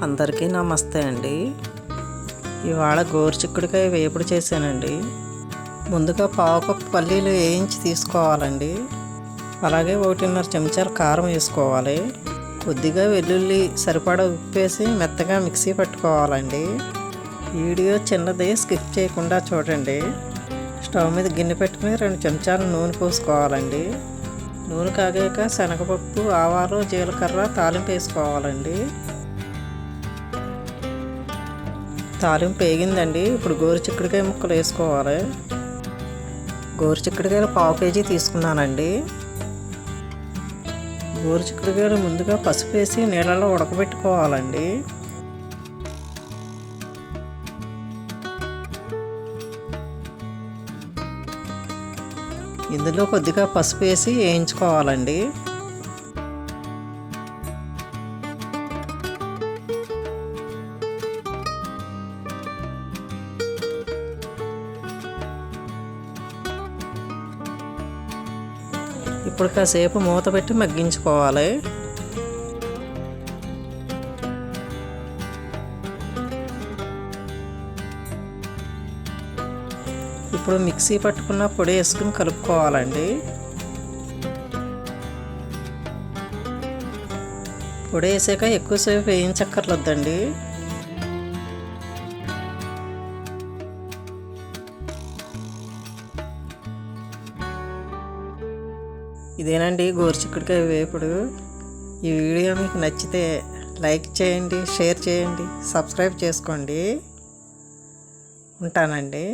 అందరికీ నమస్తే అండి. ఇవాళ గోరుచిక్కుడుకాయ వేపుడు చేశానండి. ముందుగా పావు కప్పు పల్లీలు వేయించి తీసుకోవాలండి. అలాగే 1.5 చెంచాల కారం వేసుకోవాలి. కొద్దిగా వెల్లుల్లి సరిపడా ఉప్పు వేసి మెత్తగా మిక్సీ పట్టుకోవాలండి. వీడియో చిన్నది స్కిప్ చేయకుండా చూడండి. స్టవ్ మీద గిన్నె పెట్టుకుని 2 చెంచాల నూనె పోసుకోవాలండి. నూనె కాగాక శనగపప్పు, ఆవాలు, జీలకర్ర తాలింపు వేసుకోవాలండి. తాలింపు వేగిందండి. ఇప్పుడు గోరుచిక్కుడుకాయ ముక్కలు వేసుకోవాలి. గోరుచిక్కుడుకాయలు పావు కేజీ తీసుకున్నానండి. గోరుచిక్కుడుకాయలు ముందుగా పసుపు వేసి నీళ్ళలో ఉడకబెట్టుకోవాలండి. ఇందులో కొద్దిగా పసుపు వేసి వేయించుకోవాలండి. ఇప్పుడు కాసేపు మూత పెట్టి మగ్గించుకోవాలి. ఇప్పుడు మిక్సీ పట్టుకున్న పొడి వేసుకుని కలుపుకోవాలండి. పొడి వేసాక ఎక్కువసేపు వేయించక్కర్లేదండి. ఇదేనండి గోరుచిక్కుడుకాయ వేపుడు. ఈ వీడియో మీకు నచ్చితే లైక్ చేయండి, షేర్ చేయండి, సబ్స్క్రైబ్ చేసుకోండి. ఉంటానండి.